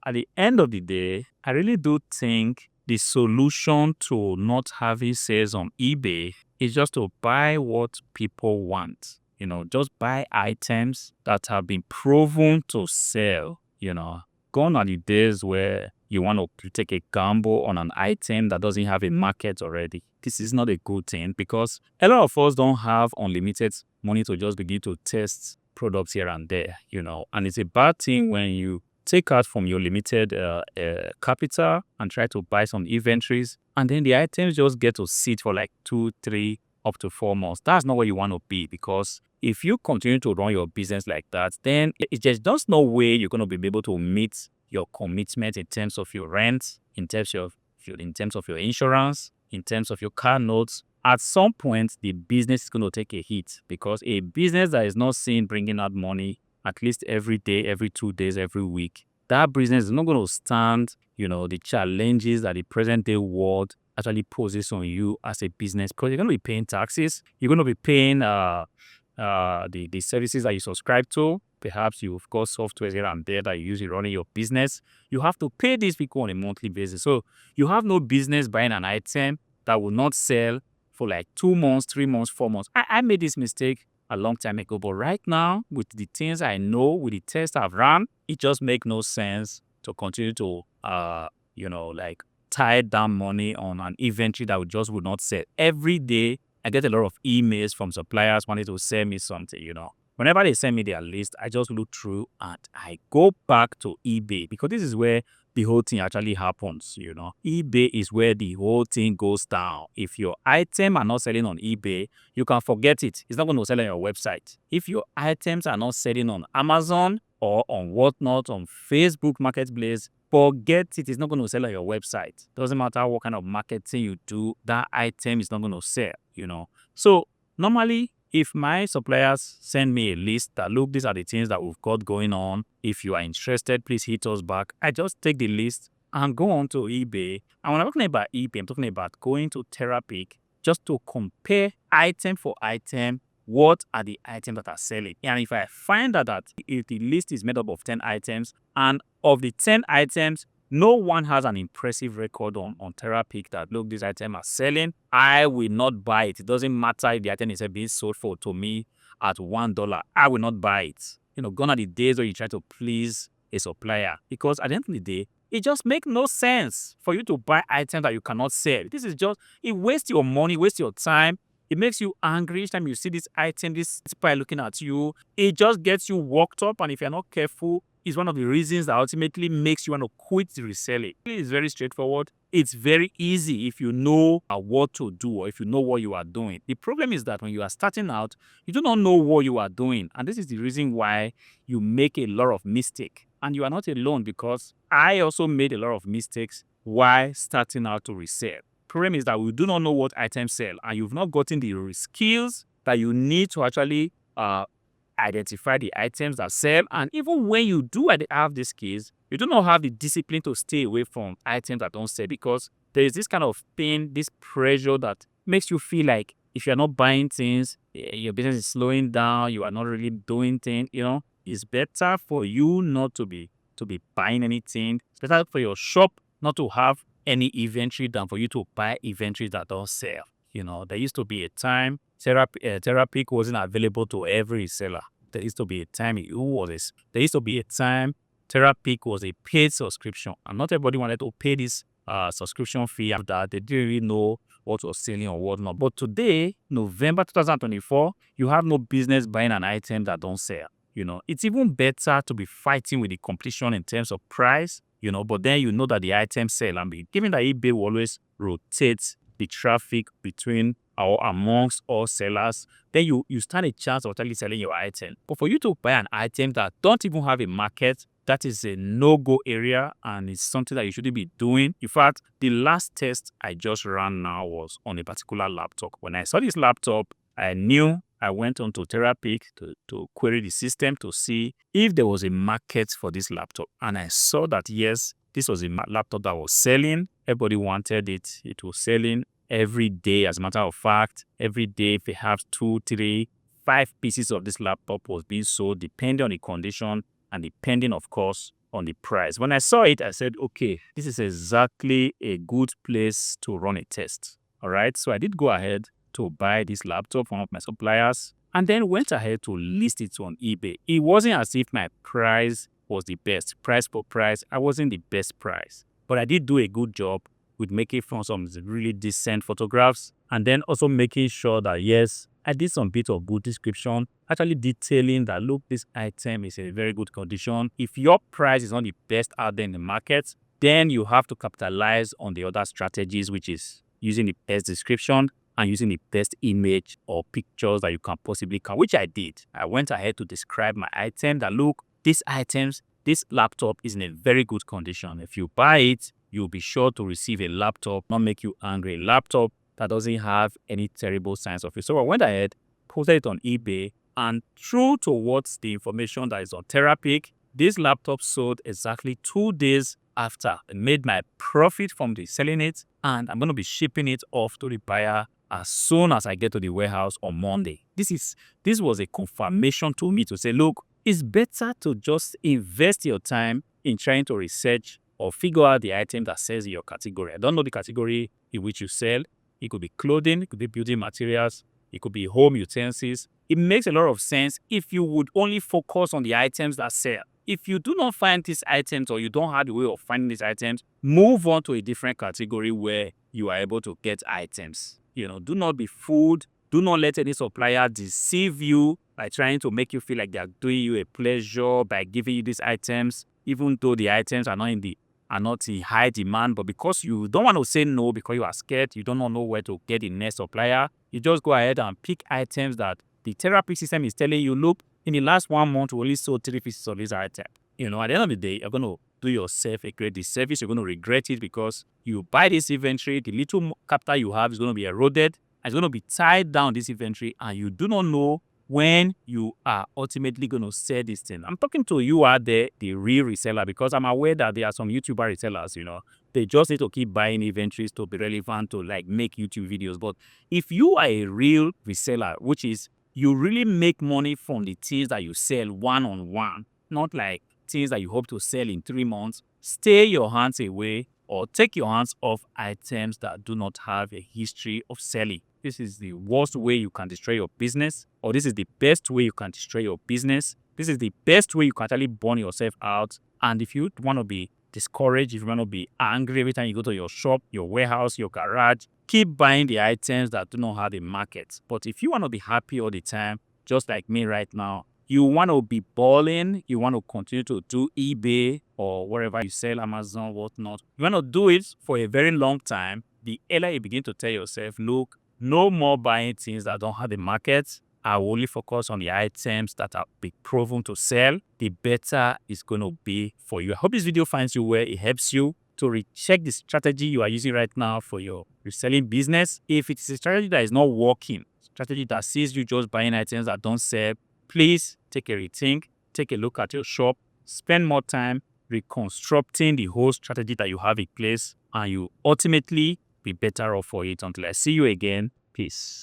at the end of the day, I really do think the solution to not having sales on eBay is just to buy what people want. Just buy items that have been proven to sell. Gone are the days where you want to take a gamble on an item that doesn't have a market already. This is not a good thing because a lot of us don't have unlimited money to just begin to test products here and there, and it's a bad thing when you take out from your limited capital and try to buy some inventories, and then the items just get to sit for like 2, 3, up to 4 months. That's not where you want to be, because if you continue to run your business like that, then there's no way you're going to be able to meet your commitment in terms of your rent, in terms of your insurance, in terms of your car notes. At some point, the business is going to take a hit, because a business that is not seen bringing out money at least every day, every 2 days, every week, that business is not going to stand, the challenges that the present day world actually poses on you as a business, because you're going to be paying taxes, you're going to be paying the services that you subscribe to. Perhaps you've got software here and there that you use in running your business. You have to pay these people on a monthly basis. So you have no business buying an item that will not sell for like 2 months, 3 months, 4 months. I made this mistake a long time ago, but right now, with the things I know, with the tests I've run, it just makes no sense to continue to tie down money on an inventory that would not sell. Every day I get a lot of emails from suppliers wanting to sell me something. Whenever they send me their list, I just look through and I go back to eBay, because this is where the whole thing actually happens. eBay is where the whole thing goes down. If your item are not selling on eBay, you can forget it. It's not going to sell on your website. If your items are not selling on Amazon or on whatnot, on Facebook Marketplace, forget it. It's not going to sell on your website. Doesn't matter what kind of marketing you do, that item is not going to sell. So normally, if my suppliers send me a list that, look, these are the things that we've got going on, if you are interested, please hit us back, I just take the list and go on to eBay. And when I'm talking about eBay, I'm talking about going to Terapic just to compare item for item, what are the items that are selling. And if I find that if the list is made up of 10 items, and of the 10 items, no one has an impressive record on Terapic that, look, this item are selling, I will not buy it. It doesn't matter if the item is being sold to me at $1. I will not buy it. Gone are the days where you try to please a supplier, because at the end of the day, it just makes no sense for you to buy items that you cannot sell. This is just, it wastes your money, wastes your time. It makes you angry each time you see this item, this spy looking at you. It just gets you worked up, and if you're not careful, it's one of the reasons that ultimately makes you want to quit the reselling. It's very straightforward. It's very easy if you know what to do, or if you know what you are doing. The problem is that when you are starting out, you do not know what you are doing. And this is the reason why you make a lot of mistakes. And you are not alone, because I also made a lot of mistakes while starting out to resell. Problem is that we do not know what items sell, and you've not gotten the skills that you need to actually identify the items that sell. And even when you do have these skills, you do not have the discipline to stay away from items that don't sell, because there is this kind of thing, this pressure that makes you feel like if you're not buying things, your business is slowing down, you are not really doing things. It's better for you not to be buying anything. It's better for your shop not to have any inventory than for you to buy inventories that don't sell. There used to be a time Terapic wasn't available to every seller. There used to be a time Terapic was a paid subscription, and not everybody wanted to pay this subscription fee after that. They didn't really know what was selling or what not. But today, November 2024, you have no business buying an item that don't sell. It's even better to be fighting with the competition in terms of price, but then you know that the items sell. And given that eBay will always rotate the traffic between or amongst all sellers, then you stand a chance of actually selling your item. But for you to buy an item that don't even have a market, that is a no-go area, and it's something that you shouldn't be doing. In fact, the last test I just ran now was on a particular laptop. When I saw this laptop, I knew I went on to Terapic to query the system to see if there was a market for this laptop. And I saw that, yes, this was a laptop that was selling. Everybody wanted it. It was selling every day. As a matter of fact, every day, perhaps 2, 3, 5 pieces of this laptop was being sold, depending on the condition and depending, of course, on the price. When I saw it, I said, okay, this is exactly a good place to run a test. All right. So I did go ahead to buy this laptop from one of my suppliers and then went ahead to list it on eBay. It wasn't as if my price was the best. Price per price, I wasn't the best price. But I did do a good job with making some really decent photographs and then also making sure that, yes, I did some bit of good description, actually detailing that, look, this item is in very good condition. If your price is not the best out there in the market, then you have to capitalize on the other strategies, which is using the best description and using the best image or pictures that you can possibly can, which I did. I went ahead to describe my item that, look, this laptop is in a very good condition. If you buy it, you'll be sure to receive a laptop, not make you angry. A laptop that doesn't have any terrible signs of it. So I went ahead, posted it on eBay, and true towards the information that is on Terapic, this laptop sold exactly 2 days after. I made my profit from the selling it, and I'm going to be shipping it off to the buyer as soon as I get to the warehouse on Monday. This was a confirmation to me to say, look, it's better to just invest your time in trying to research or figure out the item that sells in your category. I don't know the category in which you sell. It could be clothing, it could be building materials, it could be home utensils. It makes a lot of sense if you would only focus on the items that sell. If you do not find these items or you don't have the way of finding these items, move on to a different category where you are able to get items. Do not be fooled. Do not let any supplier deceive you by trying to make you feel like they are doing you a pleasure by giving you these items, even though the items are not in high demand, but because you don't want to say no because you are scared, you don't know where to get the next supplier, you just go ahead and pick items that the therapy system is telling you, look, in the last 1 month, we only sold 3 pieces of this item. At the end of the day, you're going to do yourself a great disservice. You're going to regret it because you buy this inventory, the little capital you have is going to be eroded, and it's going to be tied down this inventory, and you do not know when you are ultimately going to sell this thing. I'm talking to you out there, the real reseller, because I'm aware that there are some YouTuber resellers, they just need to keep buying inventories to be relevant to make YouTube videos. But if you are a real reseller, which is you really make money from the things that you sell one-on-one, not like things that you hope to sell in 3 months, stay your hands away or take your hands off items that do not have a history of selling. This is the worst way you can destroy your business, or this is the best way you can destroy your business. This is the best way you can actually burn yourself out. And if you want to be discouraged, if you want to be angry every time you go to your shop, your warehouse, your garage, keep buying the items that do not have a market. But if you want to be happy all the time, just like me right now, you want to be balling, you want to continue to do eBay or wherever you sell, Amazon, whatnot. You want to do it for a very long time. The earlier you begin to tell yourself, look, no more buying things that don't have a market. I will only focus on the items that are proven to sell. The better it's going to be for you. I hope this video finds you where it helps you to recheck the strategy you are using right now for your reselling business. If it's a strategy that is not working, strategy that sees you just buying items that don't sell, please take a rethink, take a look at your shop, spend more time reconstructing the whole strategy that you have in place, and you ultimately be better off for it. Until I see you again, peace.